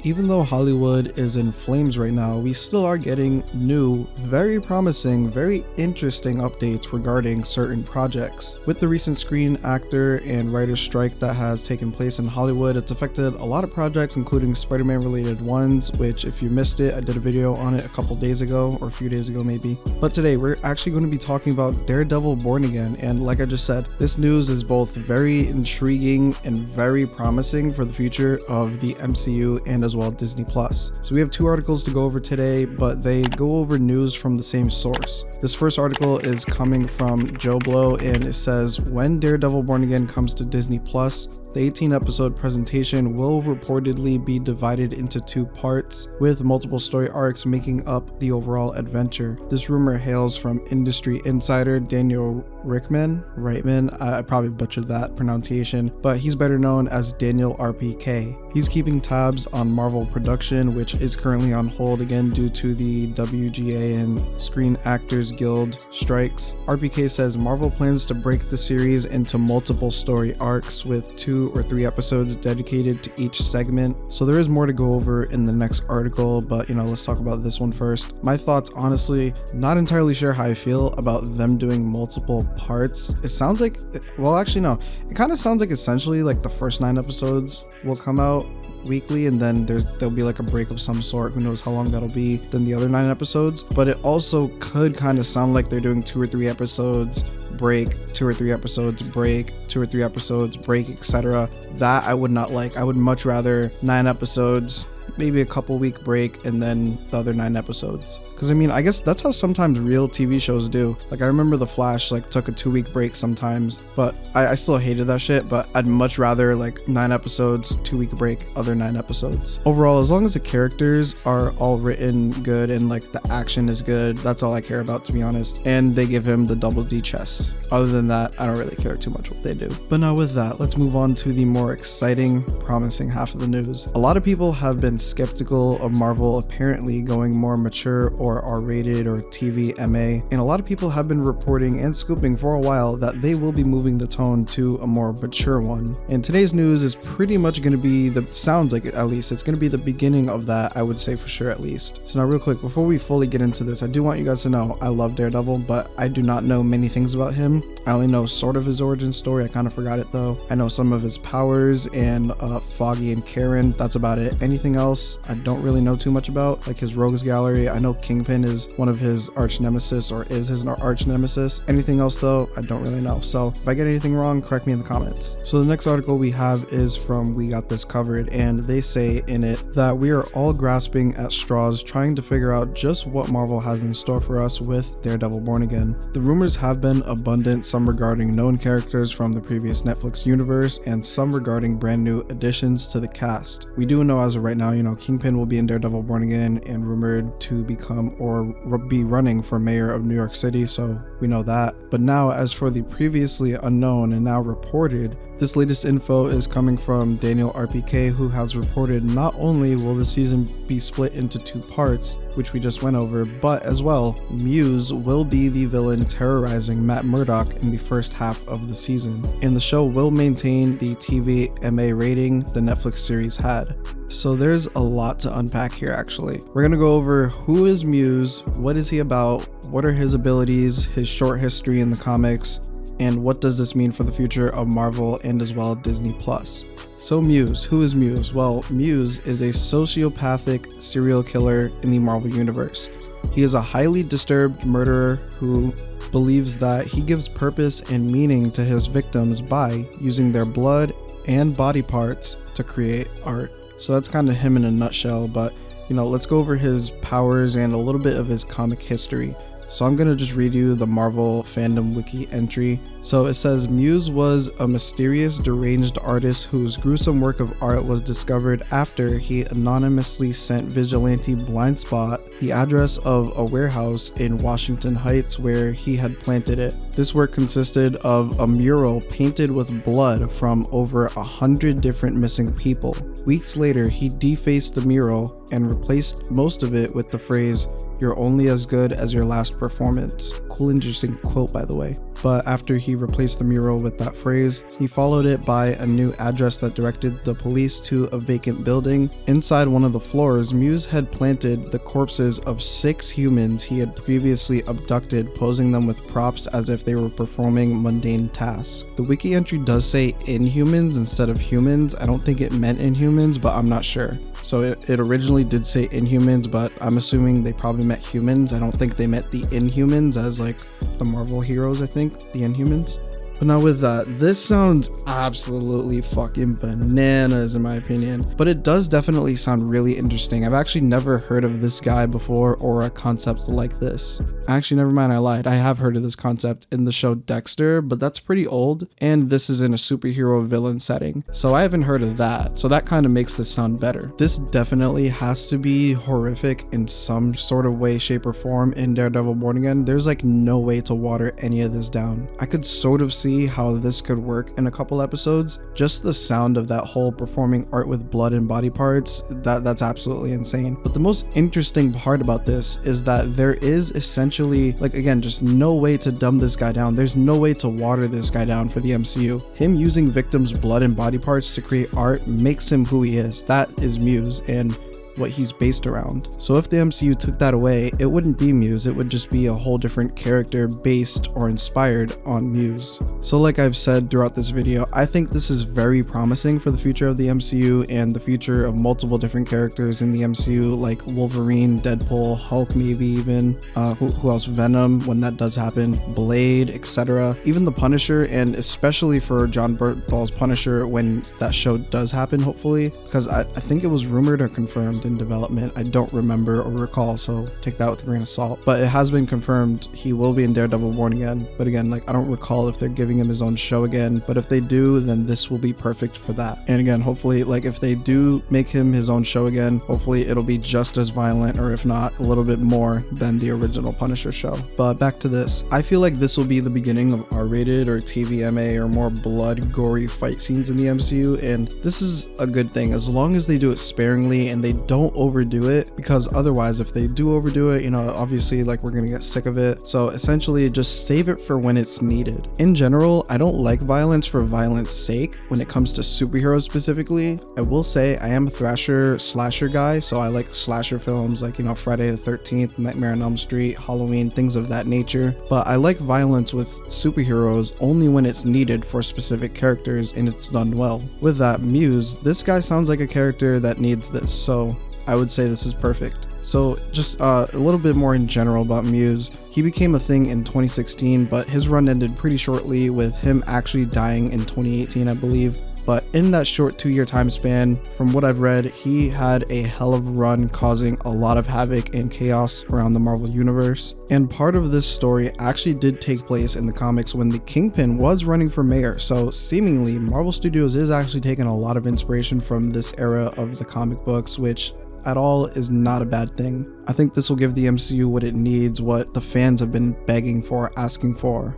Even though Hollywood is in flames right now, we still are getting new, very promising, very interesting updates regarding certain projects. With the recent screen actor and writer strike that has taken place in Hollywood, it's affected a lot of projects, including Spider-Man related ones, which if you missed it, I did a video on it a couple days ago, or a few days ago maybe. But today we're actually going to be talking about Daredevil Born Again, and like I just said, this news is both very intriguing and very promising for the future of the MCU and as well Disney Plus. So we have two articles to go over today, but they go over news from the same source. This first article is coming from Joe Blow, and it says, when Daredevil Born Again comes to Disney Plus, the 18-episode presentation will reportedly be divided into two parts, with multiple story arcs making up the overall adventure. This rumor hails from industry insider Daniel Reitman. I probably butchered that pronunciation, but he's better known as Daniel RPK. He's keeping tabs on Marvel production, which is currently on hold again due to the WGA and Screen Actors Guild strikes. RPK says Marvel plans to break the series into multiple story arcs with 2 or 3 episodes dedicated to each segment. So there is more to go over in the next article, but let's talk about this one first. My thoughts, honestly, not entirely sure how I feel about them doing multiple parts. It sounds like, well, actually no, it kind of sounds like essentially like the first 9 episodes will come out weekly, and then there'll be like a break of some sort. Who knows how long that'll be than the other 9 episodes. But it also could kind of sound like they're doing 2 or 3 episodes break, 2 or 3 episodes break, 2 or 3 episodes break, etc. That I would not like. I would much rather 9 episodes, maybe a couple week break, and then the other 9 episodes. Because I guess that's how sometimes real TV shows do. Like I remember The Flash took a 2-week break sometimes, but I still hated that shit. But I'd much rather 9 episodes, 2-week break, other 9 episodes. Overall, as long as the characters are all written good and the action is good, that's all I care about, to be honest. And they give him the double D chest. Other than that, I don't really care too much what they do. But now with that, let's move on to the more exciting, promising half of the news. A lot of people have been skeptical of Marvel apparently going more mature or R-rated or TV MA, and a lot of people have been reporting and scooping for a while that they will be moving the tone to a more mature one. And today's news is pretty much going to be sounds like it, at least it's going to be the beginning of that, I would say, for sure, at least. So now real quick, before we fully get into this, I do want you guys to know I love Daredevil, but I do not know many things about him. I only know sort of his origin story. I kind of forgot it though. I know some of his powers and Foggy and Karen. That's about it. Anything else I don't really know too much about, like his rogues gallery. I know Kingpin is one of his arch nemesis, or is his arch nemesis. Anything else though, I don't really know. So if I get anything wrong, correct me in the comments. So the next article we have is from We Got This Covered, and they say in it that we are all grasping at straws trying to figure out just what Marvel has in store for us with Daredevil Born Again. The rumors have been abundant, some regarding known characters from the previous Netflix universe and some regarding brand new additions to the cast. We do know as of right now, Kingpin will be in Daredevil Born Again and rumored to become or be running for mayor of New York City, so we know that. But now, as for the previously unknown and now reported, this latest info is coming from Daniel RPK, who has reported not only will the season be split into 2 parts, which we just went over, but as well, Muse will be the villain terrorizing Matt Murdock in the first half of the season, and the show will maintain the TV MA rating the Netflix series had. So there's a lot to unpack here actually. We're gonna go over who is Muse, what is he about, what are his abilities, his short history in the comics, and what does this mean for the future of Marvel and as well Disney Plus. So Muse, who is Muse? Well, Muse is a sociopathic serial killer in the Marvel Universe. He is a highly disturbed murderer who believes that he gives purpose and meaning to his victims by using their blood and body parts to create art. So that's kind of him in a nutshell, but let's go over his powers and a little bit of his comic history. So I'm going to just read you the Marvel fandom wiki entry. So it says, Muse was a mysterious, deranged artist whose gruesome work of art was discovered after he anonymously sent vigilante Blindspot the address of a warehouse in Washington Heights where he had planted it. This work consisted of a mural painted with blood from over 100 different missing people. Weeks later, he defaced the mural and replaced most of it with the phrase, "You're only as good as your last performance." Cool, interesting quote, by the way. But after he replaced the mural with that phrase, he followed it by a new address that directed the police to a vacant building. Inside one of the floors, Muse had planted the corpses of 6 humans he had previously abducted, posing them with props as if they were performing mundane tasks. The wiki entry does say inhumans instead of humans. I don't think it meant inhumans, but I'm not sure. So it originally did say inhumans, but I'm assuming they probably meant humans. I don't think they meant the inhumans as like the Marvel heroes, I think, the inhumans. But now with that, this sounds absolutely fucking bananas in my opinion, but it does definitely sound really interesting. I've actually never heard of this guy before or a concept like this. Actually, never mind, I lied. I have heard of this concept in the show Dexter, but that's pretty old, and this is in a superhero villain setting, so I haven't heard of that, so that kind of makes this sound better. This definitely has to be horrific in some sort of way, shape, or form in Daredevil Born Again. There's like no way to water any of this down. I could sort of see how this could work in a couple episodes. Just the sound of that whole performing art with blood and body parts, that's absolutely insane. But the most interesting part about this is that there is essentially, like, again, just no way to dumb this guy down. There's no way to water this guy down for the MCU. Him using victims' blood and body parts to create art makes him who he is. That is Muse and what he's based around. So if the MCU took that away, it wouldn't be Muse, it would just be a whole different character based or inspired on Muse. So like I've said throughout this video, I think this is very promising for the future of the MCU and the future of multiple different characters in the MCU, like Wolverine, Deadpool, Hulk, maybe even, who else, Venom, when that does happen, Blade, etc. Even the Punisher, and especially for John Bernthal's Punisher when that show does happen, hopefully, because I think it was rumored or confirmed in development. I don't remember or recall, so take that with a grain of salt. But it has been confirmed he will be in Daredevil Born Again. But again, like, I don't recall if they're giving him his own show again. But if they do, then this will be perfect for that. And again, hopefully, like, if they do make him his own show again, hopefully it'll be just as violent, or if not, a little bit more than the original Punisher show. But back to this. I feel like this will be the beginning of R-rated or TVMA or more blood, gory fight scenes in the MCU. And this is a good thing, as long as they do it sparingly and they don't overdo it, because otherwise if they do overdo it, you know, obviously, like, we're gonna get sick of it. So essentially just save it for when it's needed. In general, I don't like violence for violence sake when it comes to superheroes specifically. I will say I am a thrasher slasher guy, so I like slasher films like, you know, Friday the 13th, Nightmare on Elm Street, Halloween, things of that nature. But I like violence with superheroes only when it's needed for specific characters and it's done well. With that, Muse, this guy sounds like a character that needs this, so I would say this is perfect. So just a little bit more in general about Muse. He became a thing in 2016, but his run ended pretty shortly with him actually dying in 2018, I believe. But in that short 2-year time span, from what I've read, he had a hell of a run, causing a lot of havoc and chaos around the Marvel Universe. And part of this story actually did take place in the comics when the Kingpin was running for mayor, so seemingly Marvel Studios is actually taking a lot of inspiration from this era of the comic books, which at all is not a bad thing. I think this will give the MCU what it needs, what the fans have been begging for, asking for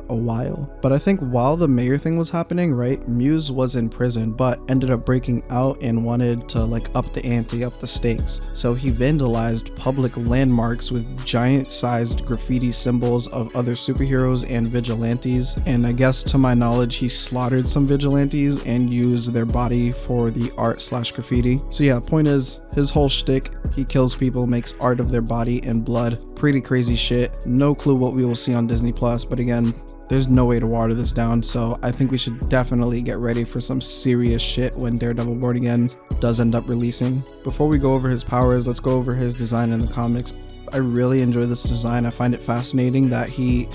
a while. But I think while the mayor thing was happening, right, Muse was in prison, but ended up breaking out and wanted to, like, up the ante, up the stakes. So he vandalized public landmarks with giant-sized graffiti symbols of other superheroes and vigilantes. And I guess, to my knowledge, he slaughtered some vigilantes and used their body for the art/graffiti. So yeah, point is, his whole shtick, he kills people, makes art of their body and blood. Pretty crazy shit. No clue what we will see on Disney Plus, but again, there's no way to water this down, so I think we should definitely get ready for some serious shit when Daredevil Born Again does end up releasing. Before we go over his powers, let's go over his design in the comics. I really enjoy this design. I find it fascinating that he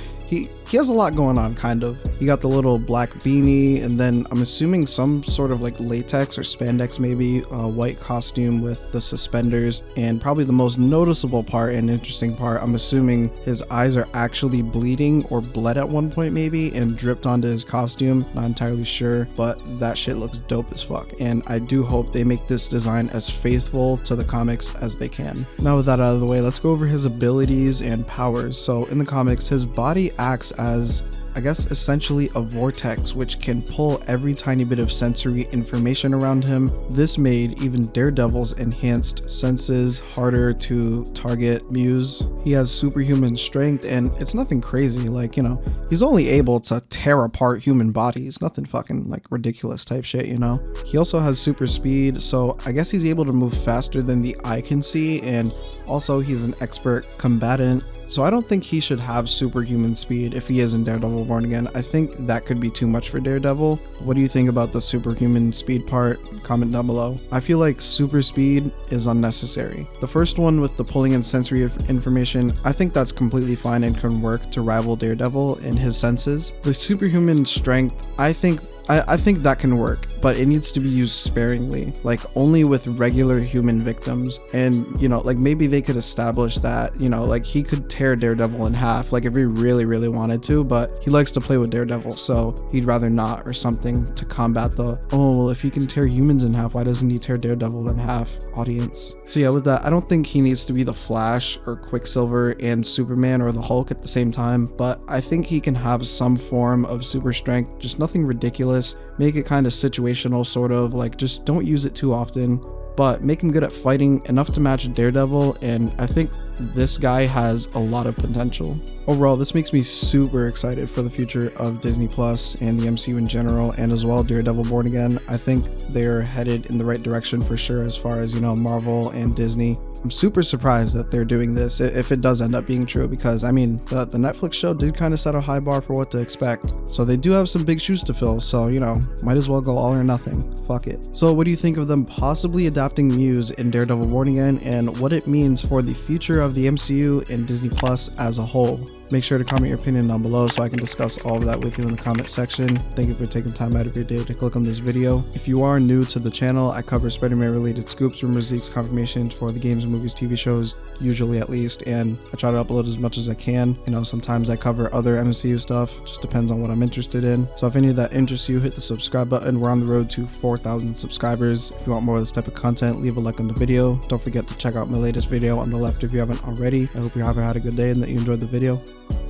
has a lot going on, kind of. He got the little black beanie, and then I'm assuming some sort of like latex or spandex, maybe a white costume with the suspenders. And probably the most noticeable part and interesting part, I'm assuming his eyes are actually bleeding or bled at one point maybe and dripped onto his costume. Not entirely sure, but that shit looks dope as fuck. And I do hope they make this design as faithful to the comics as they can. Now with that out of the way, let's go over his abilities and powers. So in the comics, his body acts works as, I guess, essentially a vortex which can pull every tiny bit of sensory information around him. This made even Daredevil's enhanced senses harder to target Muse. He has superhuman strength, and it's nothing crazy, like, you know, he's only able to tear apart human bodies, nothing fucking like ridiculous type shit, you know. He also has super speed, so I guess he's able to move faster than the eye can see, and also he's an expert combatant. So I don't think he should have superhuman speed if he is in Daredevil Born Again. I think that could be too much for Daredevil. What do you think about the superhuman speed part? Comment down below. I feel like super speed is unnecessary. The first one with the pulling in sensory information, I think that's completely fine and can work to rival Daredevil in his senses. The superhuman strength, I think that can work, but it needs to be used sparingly, like only with regular human victims. And, you know, like maybe they could establish that, you know, like he could tear Daredevil in half, like if he really wanted to, but he likes to play with Daredevil, so he'd rather not, or something to combat the, oh, well, if he can tear humans in half, why doesn't he tear Daredevil in half audience? So yeah, with that, I don't think he needs to be the Flash or Quicksilver and Superman or the Hulk at the same time, but I think he can have some form of super strength, just nothing ridiculous. Make it kind of situational, sort of, like just don't use it too often, but make him good at fighting, enough to match Daredevil, and I think this guy has a lot of potential. Overall, this makes me super excited for the future of Disney Plus and the MCU in general, and as well Daredevil Born Again. I think they're headed in the right direction for sure as far as, you know, Marvel and Disney. I'm super surprised that they're doing this, if it does end up being true, because I mean, the Netflix show did kind of set a high bar for what to expect, so they do have some big shoes to fill, so, you know, might as well go all or nothing. Fuck it. So what do you think of them possibly adapting Muse in Daredevil Born Again, and what it means for the future of the MCU and Disney Plus as a whole? Make sure to comment your opinion down below so I can discuss all of that with you in the comment section. Thank you for taking time out of your day to click on this video. If you are new to the channel, I cover Spider-Man related scoops, rumors, leaks, confirmations for the games, movies, TV shows, usually at least, and I try to upload as much as I can. You know, sometimes I cover other MCU stuff, just depends on what I'm interested in. So if any of that interests you, hit the subscribe button. We're on the road to 4,000 subscribers. If you want more of this type of content, leave a like on the video. Don't forget to check out my latest video on the left if you haven't already. I hope you have had a good day and that you enjoyed the video.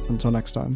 Until next time.